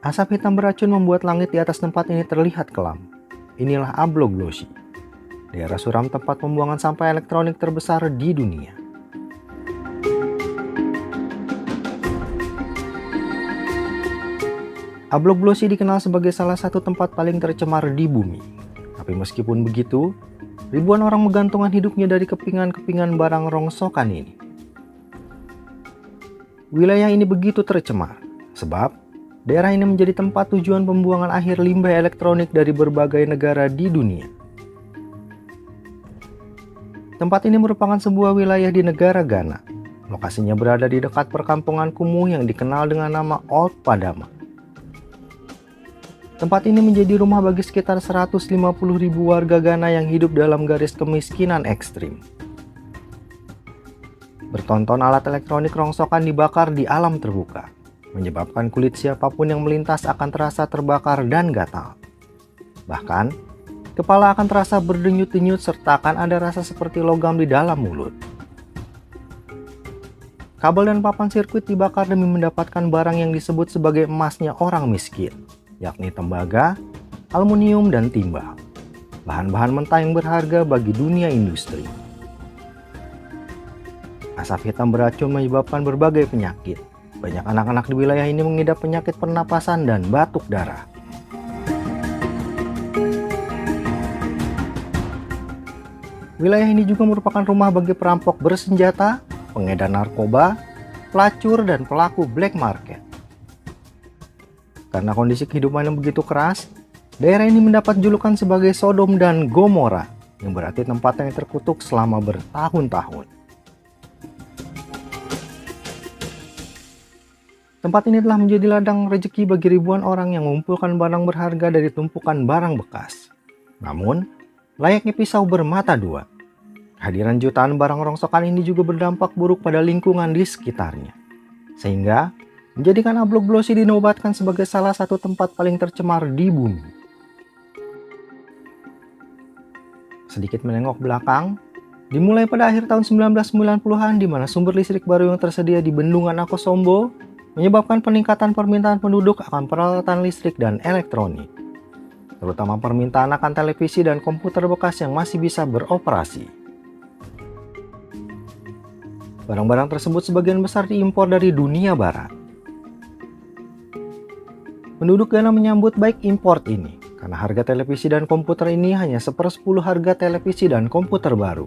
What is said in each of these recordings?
Asap hitam beracun membuat langit di atas tempat ini terlihat kelam. Inilah Abloglosi, daerah suram tempat pembuangan sampah elektronik terbesar di dunia. Abloglosi dikenal sebagai salah satu tempat paling tercemar di bumi. Tapi meskipun begitu, ribuan orang menggantungkan hidupnya dari kepingan-kepingan barang rongsokan ini. Wilayah ini begitu tercemar, sebab daerah ini menjadi tempat tujuan pembuangan akhir limbah elektronik dari berbagai negara di dunia. Tempat ini merupakan sebuah wilayah di negara Ghana. Lokasinya berada di dekat perkampungan kumuh yang dikenal dengan nama Old Padama. Tempat ini menjadi rumah bagi sekitar 150.000 warga Ghana yang hidup dalam garis kemiskinan ekstrim. Bertonton alat elektronik rongsokan dibakar di alam terbuka, menyebabkan kulit siapapun yang melintas akan terasa terbakar dan gatal. Bahkan, kepala akan terasa berdenyut-denyut serta akan ada rasa seperti logam di dalam mulut. Kabel dan papan sirkuit dibakar demi mendapatkan barang yang disebut sebagai emasnya orang miskin, yakni tembaga, aluminium, dan timah. Bahan-bahan mentah yang berharga bagi dunia industri. Asap hitam beracun menyebabkan berbagai penyakit. Banyak anak-anak di wilayah ini mengidap penyakit pernapasan dan batuk darah. Wilayah ini juga merupakan rumah bagi perampok bersenjata, pengedar narkoba, pelacur, dan pelaku black market. Karena kondisi kehidupan yang begitu keras, daerah ini mendapat julukan sebagai Sodom dan Gomora, yang berarti tempat yang terkutuk selama bertahun-tahun. Tempat ini telah menjadi ladang rezeki bagi ribuan orang yang mengumpulkan barang berharga dari tumpukan barang bekas. Namun, layaknya pisau bermata dua, kehadiran jutaan barang rongsokan ini juga berdampak buruk pada lingkungan di sekitarnya. Sehingga, menjadikan Abloglosi dinobatkan sebagai salah satu tempat paling tercemar di bumi. Sedikit menengok belakang, dimulai pada akhir tahun 1990-an di mana sumber listrik baru yang tersedia di Bendungan Akosombo menyebabkan peningkatan permintaan penduduk akan peralatan listrik dan elektronik, terutama permintaan akan televisi dan komputer bekas yang masih bisa beroperasi. Barang-barang tersebut sebagian besar diimpor dari dunia barat. Penduduk Ghana menyambut baik import ini, karena harga televisi dan komputer ini hanya 1/10 harga televisi dan komputer baru.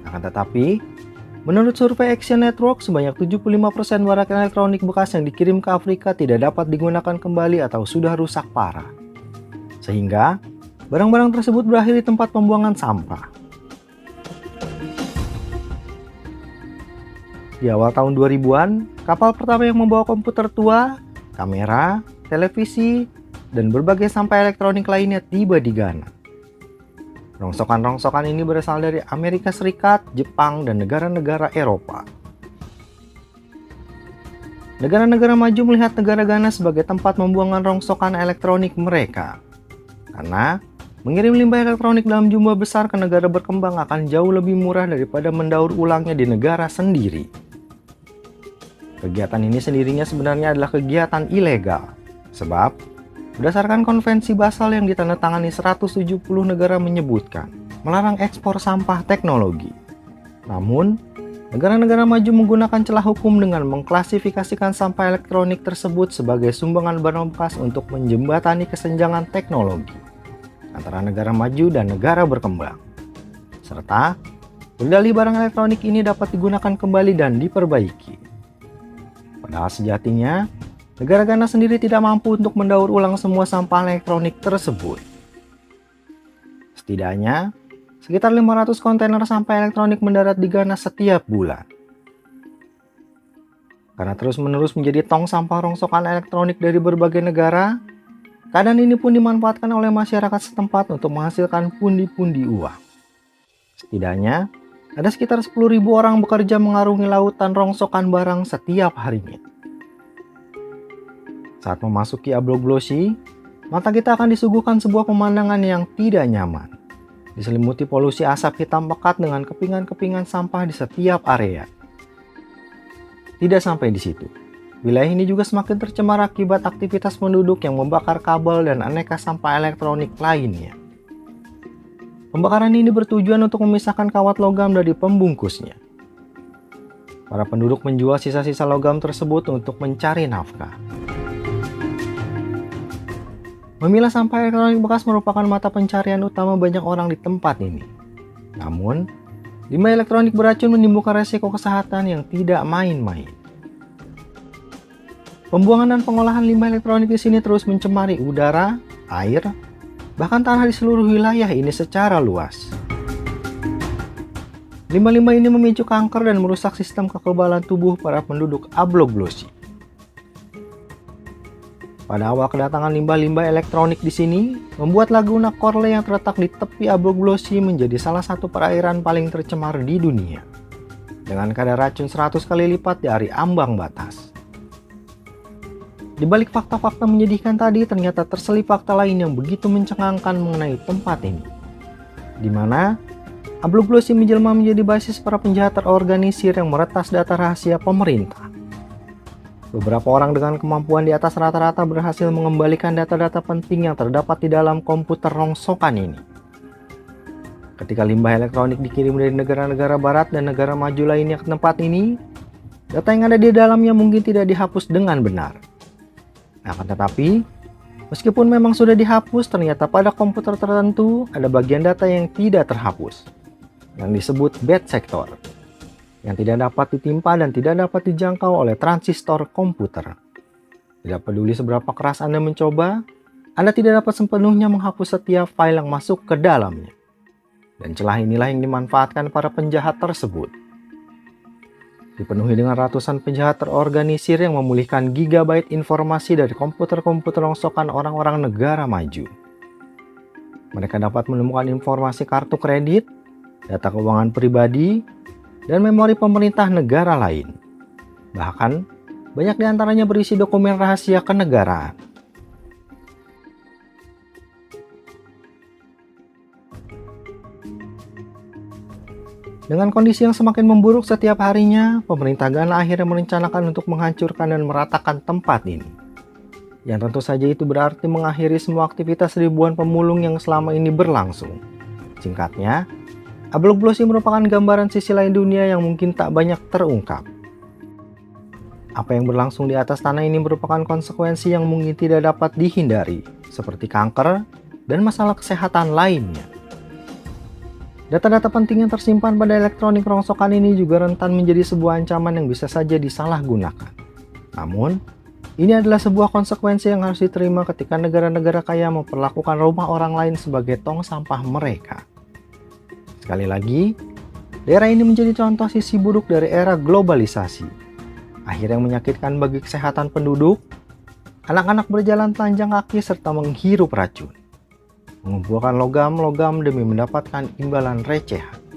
Akan tetapi, menurut survei Action Network, sebanyak 75% barang elektronik bekas yang dikirim ke Afrika tidak dapat digunakan kembali atau sudah rusak parah. Sehingga, barang-barang tersebut berakhir di tempat pembuangan sampah. Di awal tahun 2000-an, kapal pertama yang membawa komputer tua, kamera, televisi, dan berbagai sampah elektronik lainnya tiba di Ghana. Rongsokan-rongsokan ini berasal dari Amerika Serikat, Jepang, dan negara-negara Eropa. Negara-negara maju melihat negara Ghana sebagai tempat pembuangan rongsokan elektronik mereka. Karena mengirim limbah elektronik dalam jumlah besar ke negara berkembang akan jauh lebih murah daripada mendaur ulangnya di negara sendiri. Kegiatan ini sendirinya sebenarnya adalah kegiatan ilegal. Sebab, berdasarkan konvensi Basel yang ditandatangani 170 negara menyebutkan melarang ekspor sampah teknologi. Namun, negara-negara maju menggunakan celah hukum dengan mengklasifikasikan sampah elektronik tersebut sebagai sumbangan barang bekas untuk menjembatani kesenjangan teknologi antara negara maju dan negara berkembang. Serta, berdalih barang elektronik ini dapat digunakan kembali dan diperbaiki. Padahal sejatinya, negara Ghana sendiri tidak mampu untuk mendaur ulang semua sampah elektronik tersebut. Setidaknya, sekitar 500 kontainer sampah elektronik mendarat di Ghana setiap bulan. Karena terus-menerus menjadi tong sampah rongsokan elektronik dari berbagai negara, keadaan ini pun dimanfaatkan oleh masyarakat setempat untuk menghasilkan pundi-pundi uang. Setidaknya, ada sekitar 10.000 orang bekerja mengarungi lautan rongsokan barang setiap harinya. Saat memasuki Abloglosi, mata kita akan disuguhkan sebuah pemandangan yang tidak nyaman. Diselimuti polusi asap hitam pekat dengan kepingan-kepingan sampah di setiap area. Tidak sampai di situ. Wilayah ini juga semakin tercemar akibat aktivitas penduduk yang membakar kabel dan aneka sampah elektronik lainnya. Pembakaran ini bertujuan untuk memisahkan kawat logam dari pembungkusnya. Para penduduk menjual sisa-sisa logam tersebut untuk mencari nafkah. Memilah sampah elektronik bekas merupakan mata pencarian utama banyak orang di tempat ini. Namun, limbah elektronik beracun menimbulkan resiko kesehatan yang tidak main-main. Pembuangan dan pengolahan limbah elektronik di sini terus mencemari udara, air, bahkan tanah di seluruh wilayah ini secara luas. Limbah-limbah ini memicu kanker dan merusak sistem kekebalan tubuh para penduduk Abloglosi. Pada awal kedatangan limbah-limbah elektronik di sini, membuat Laguna Corle yang terletak di tepi Abloglosi menjadi salah satu perairan paling tercemar di dunia, dengan kadar racun 100 kali lipat dari ambang batas. Di balik fakta-fakta menyedihkan tadi, ternyata terselip fakta lain yang begitu mencengangkan mengenai tempat ini, di mana Abloglosi menjelma menjadi basis para penjahat terorganisir yang meretas data rahasia pemerintah. Beberapa orang dengan kemampuan di atas rata-rata berhasil mengembalikan data-data penting yang terdapat di dalam komputer rongsokan ini. Ketika limbah elektronik dikirim dari negara-negara barat dan negara maju lainnya ke tempat ini, data yang ada di dalamnya mungkin tidak dihapus dengan benar. Akan tetapi, meskipun memang sudah dihapus, ternyata pada komputer tertentu ada bagian data yang tidak terhapus, yang disebut bad sector, yang tidak dapat ditimpa dan tidak dapat dijangkau oleh transistor komputer. Tidak peduli seberapa keras Anda mencoba, Anda tidak dapat sepenuhnya menghapus setiap file yang masuk ke dalamnya. Dan celah inilah yang dimanfaatkan para penjahat tersebut. Dipenuhi dengan ratusan penjahat terorganisir yang memulihkan gigabyte informasi dari komputer-komputer rongsokan orang-orang negara maju. Mereka dapat menemukan informasi kartu kredit, data keuangan pribadi, dan memori pemerintah negara lain. Bahkan, banyak di antaranya berisi dokumen rahasia kenegaraan. Dengan kondisi yang semakin memburuk setiap harinya, pemerintah Ghana akhirnya merencanakan untuk menghancurkan dan meratakan tempat ini. Yang tentu saja itu berarti mengakhiri semua aktivitas ribuan pemulung yang selama ini berlangsung. Singkatnya, Abloglosi merupakan gambaran sisi lain dunia yang mungkin tak banyak terungkap. Apa yang berlangsung di atas tanah ini merupakan konsekuensi yang mungkin tidak dapat dihindari, seperti kanker dan masalah kesehatan lainnya. Data-data penting yang tersimpan pada elektronik rongsokan ini juga rentan menjadi sebuah ancaman yang bisa saja disalahgunakan. Namun, ini adalah sebuah konsekuensi yang harus diterima ketika negara-negara kaya memperlakukan rumah orang lain sebagai tong sampah mereka. Sekali lagi, daerah ini menjadi contoh sisi buruk dari era globalisasi. Akhir yang menyakitkan bagi kesehatan penduduk, anak-anak berjalan telanjang kaki serta menghirup racun, mengumpulkan logam-logam demi mendapatkan imbalan recehan.